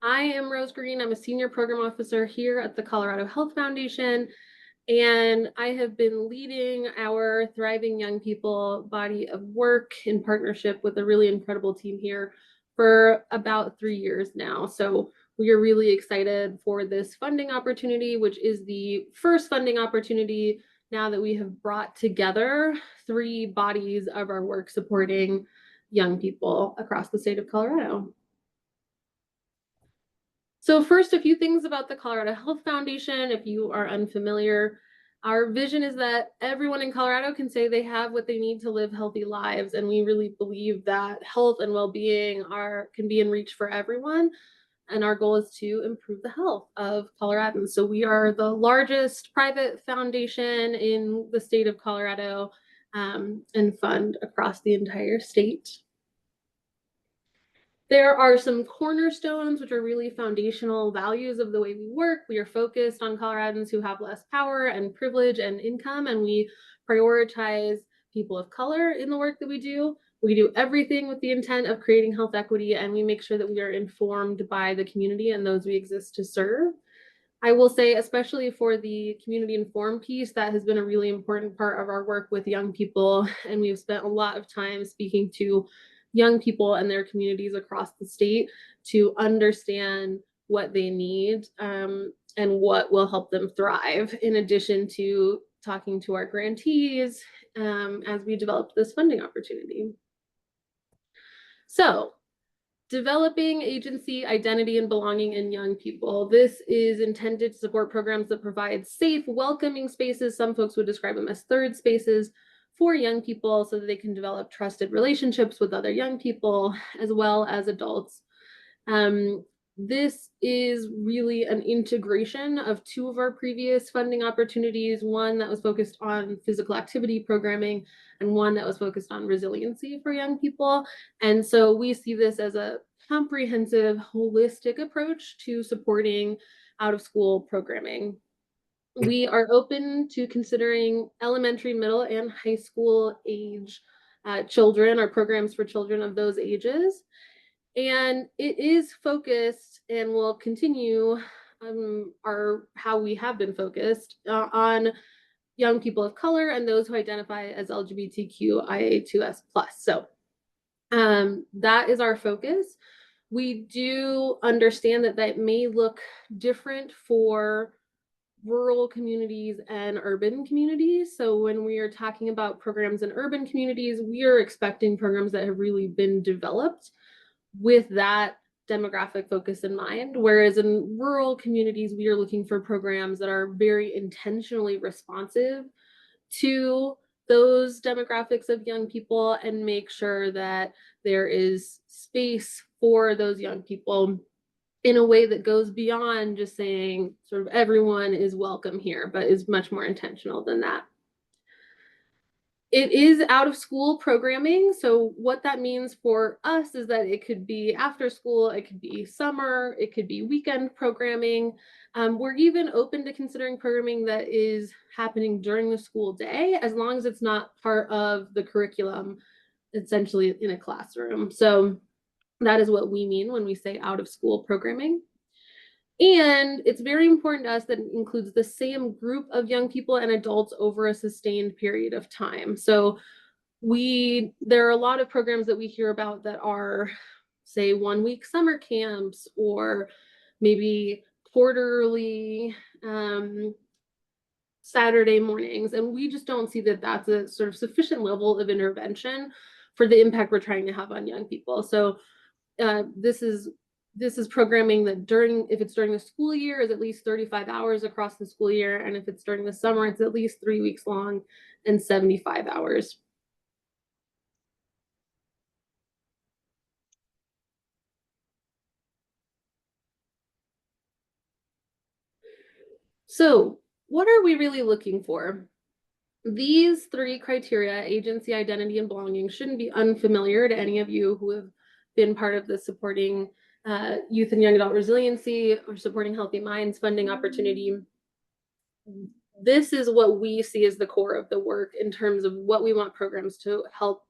I am Rose Green. I'm a senior program officer here at the Colorado Health Foundation, and I have been leading our Thriving Young People body of work in partnership with a really incredible team here for about 3 years now. So we are really excited for this funding opportunity, which is the first funding opportunity now that we have brought together three bodies of our work supporting young people across the state of Colorado. So first, a few things about the Colorado Health Foundation. If you are unfamiliar, our vision is that everyone in Colorado can say they have what they need to live healthy lives. And we really believe that health and well-being can be in reach for everyone. And our goal is to improve the health of Coloradans. So we are the largest private foundation in the state of Colorado, and fund across the entire state. There are some cornerstones, which are really foundational values of the way we work. We are focused on Coloradans who have less power and privilege and income, and we prioritize people of color in the work that we do. We do everything with the intent of creating health equity, and we make sure that we are informed by the community and those we exist to serve. I will say, especially for the community informed piece, that has been a really important part of our work with young people. And we've spent a lot of time speaking to young people and their communities across the state to understand what they need, and what will help them thrive, in addition to talking to our grantees as we develop this funding opportunity. So, developing agency, identity, and belonging in young people. This is intended to support programs that provide safe, welcoming spaces. Some folks would describe them as third spaces for young people so that they can develop trusted relationships with other young people as well as adults. This is really an integration of two of our previous funding opportunities, one that was focused on physical activity programming and one that was focused on resiliency for young people. And so we see this as a comprehensive, holistic approach to supporting out-of-school programming. We are open to considering elementary, middle, and high school age children, or programs for children of those ages. And it is focused and will continue how we have been focused on young people of color and those who identify as LGBTQIA2S+. So that is our focus. We do understand that that may look different for rural communities and urban communities. So when we are talking about programs in urban communities, we are expecting programs that have really been developed with that demographic focus in mind. Whereas in rural communities, we are looking for programs that are very intentionally responsive to those demographics of young people and make sure that there is space for those young people in a way that goes beyond just saying sort of everyone is welcome here, but is much more intentional than that. It is out of school programming. So what that means for us is that it could be after school, it could be summer, it could be weekend programming. We're even open to considering programming that is happening during the school day, as long as it's not part of the curriculum, essentially in a classroom. So that is what we mean when we say out of school programming. And it's very important to us that it includes the same group of young people and adults over a sustained period of time. So there are a lot of programs that we hear about that are, say, 1-week summer camps or maybe quarterly Saturday mornings. And we just don't see that that's a sort of sufficient level of intervention for the impact we're trying to have on young people. So this is programming that if it's during the school year, is at least 35 hours across the school year. And if it's during the summer, it's at least 3 weeks long and 75 hours. So what are we really looking for? These three criteria, agency, identity, and belonging, shouldn't be unfamiliar to any of you who have been part of the supporting youth and young adult resiliency or supporting healthy minds funding opportunity. This is what we see as the core of the work in terms of what we want programs to help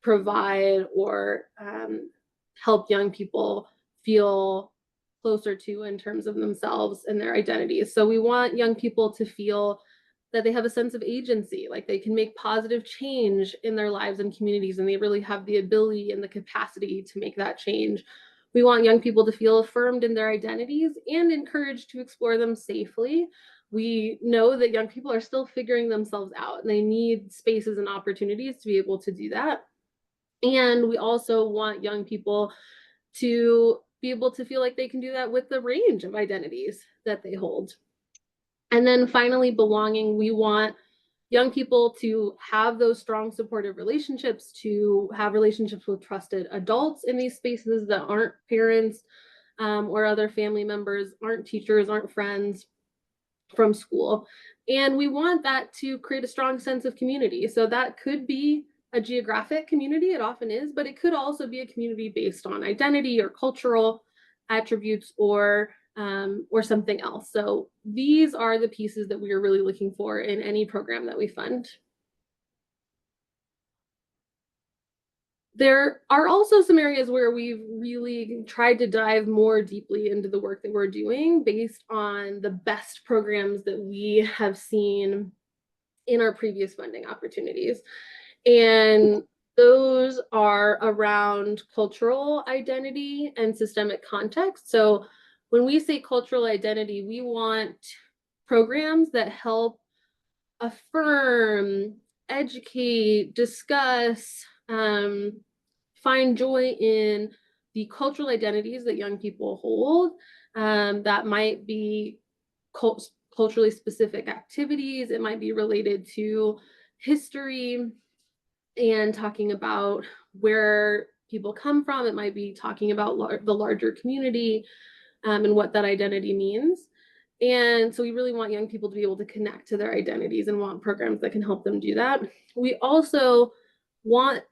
provide or help young people feel closer to in terms of themselves and their identities. So we want young people to feel that they have a sense of agency, like they can make positive change in their lives and communities, and they really have the ability and the capacity to make that change. We want young people to feel affirmed in their identities and encouraged to explore them safely. We know that young people are still figuring themselves out and they need spaces and opportunities to be able to do that. And we also want young people to be able to feel like they can do that with the range of identities that they hold. And then finally, belonging. We want young people to have those strong supportive relationships, to have relationships with trusted adults in these spaces that aren't parents or other family members, aren't teachers, aren't friends from school. And we want that to create a strong sense of community. So that could be a geographic community, it often is, but it could also be a community based on identity or cultural attributes or something else. So these are the pieces that we are really looking for in any program that we fund. There are also some areas where we've really tried to dive more deeply into the work that we're doing based on the best programs that we have seen in our previous funding opportunities. And those are around cultural identity and systemic context. So when we say cultural identity, we want programs that help affirm, educate, discuss, find joy in the cultural identities that young people hold. That might be culturally specific activities. It might be related to history and talking about where people come from. It might be talking about the larger community and what that identity means. And so we really want young people to be able to connect to their identities and want programs that can help them do that. We also want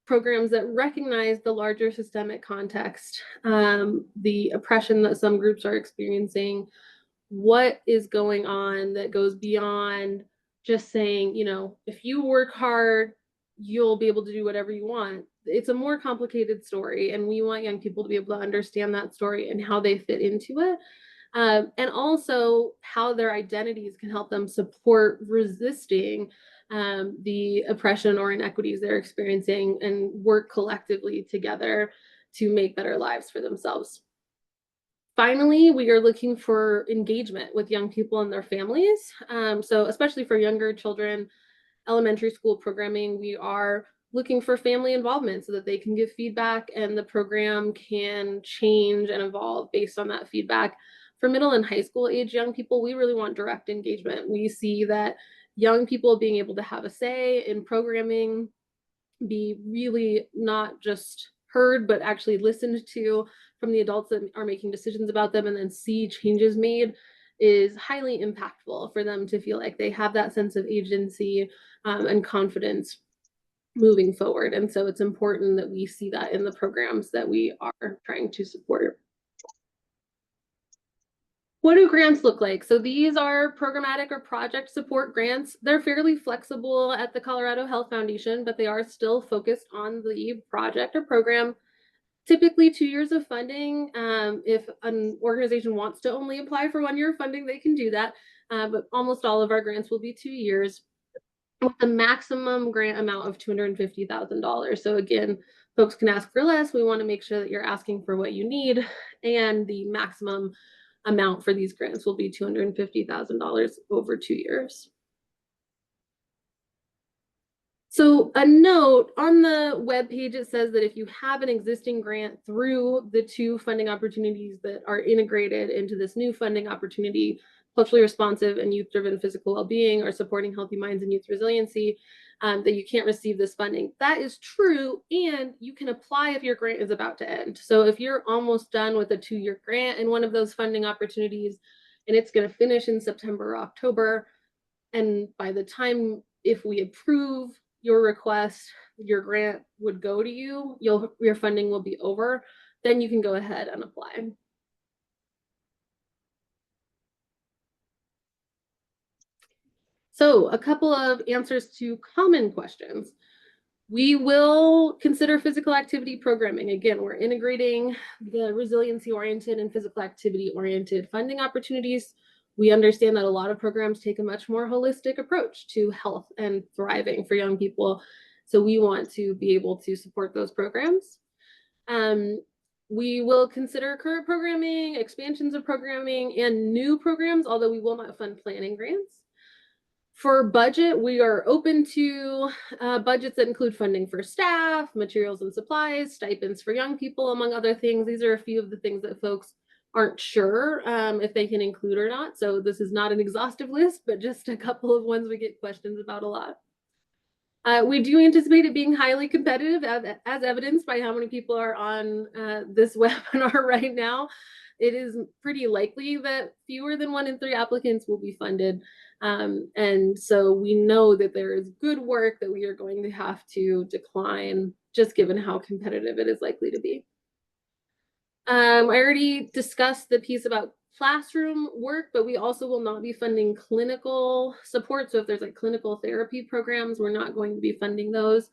programs that recognize the larger systemic context, the oppression that some groups are experiencing, what is going on that goes beyond just saying, you know, if you work hard, you'll be able to do whatever you want. It's a more complicated story, and we want young people to be able to understand that story and how they fit into it. And also how their identities can help them support resisting the oppression or inequities they're experiencing and work collectively together to make better lives for themselves. Finally, we are looking for engagement with young people and their families. So especially for younger children, elementary school programming, we are looking for family involvement so that they can give feedback and the program can change and evolve based on that feedback. For middle and high school age young people, we really want direct engagement. We see that young people being able to have a say in programming, be really not just heard, but actually listened to from the adults that are making decisions about them and then see changes made is highly impactful for them to feel like they have that sense of agency and confidence moving forward. And so it's important that we see that in the programs that we are trying to support. What do grants look like? So these are programmatic or project support grants. They're fairly flexible at the Colorado Health Foundation, but they are still focused on the project or program. Typically 2 years of funding. If an organization wants to only apply for 1 year of funding, they can do that. But almost all of our grants will be 2 years with the maximum grant amount of $250,000. So again, folks can ask for less. We want to make sure that you're asking for what you need, and the maximum amount for these grants will be $250,000 over 2 years. So a note on the webpage, it says that if you have an existing grant through the 2 funding opportunities that are integrated into this new funding opportunity, culturally responsive and youth-driven physical well-being, or supporting healthy minds and youth resiliency, that you can't receive this funding. That is true, and you can apply if your grant is about to end. So if you're almost done with a 2-year grant in one of those funding opportunities, and it's going to finish in September or October, and by the time, if we approve your request, your grant would go to you, your funding will be over, then you can go ahead and apply. So a couple of answers to common questions. We will consider physical activity programming. Again, we're integrating the resiliency-oriented and physical activity-oriented funding opportunities. We understand that a lot of programs take a much more holistic approach to health and thriving for young people. So we want to be able to support those programs. We will consider current programming, expansions of programming, and new programs, although we will not fund planning grants. For budget, we are open to budgets that include funding for staff, materials and supplies, stipends for young people, among other things. These are a few of the things that folks aren't sure if they can include or not. So this is not an exhaustive list, but just a couple of ones we get questions about a lot. We do anticipate it being highly competitive, as evidenced by how many people are on this webinar right now. It is pretty likely that fewer than 1 in 3 applicants will be funded. And so we know that there is good work that we are going to have to decline, just given how competitive it is likely to be. I already discussed the piece about classroom work, but we also will not be funding clinical support. So if there's like clinical therapy programs, we're not going to be funding those,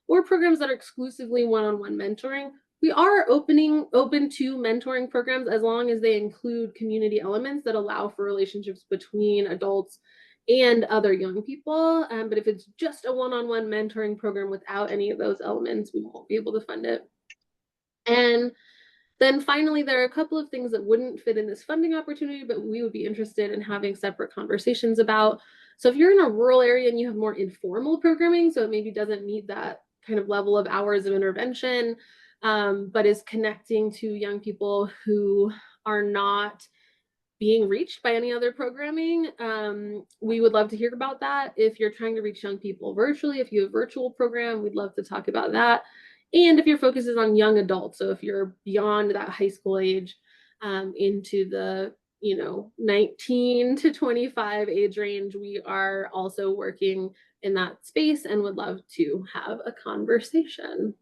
or programs that are exclusively one-on-one mentoring. We are open to mentoring programs as long as they include community elements that allow for relationships between adults and other young people. But if it's just a one-on-one mentoring program without any of those elements, we won't be able to fund it. And then finally, there are a couple of things that wouldn't fit in this funding opportunity, but we would be interested in having separate conversations about. So if you're in a rural area and you have more informal programming, so it maybe doesn't need that kind of level of hours of intervention, but is connecting to young people who are not being reached by any other programming, we would love to hear about that. If you're trying to reach young people virtually, if you have a virtual program, we'd love to talk about that. And if your focus is on young adults, so if you're beyond that high school age, into the 19 to 25 age range, we are also working in that space and would love to have a conversation.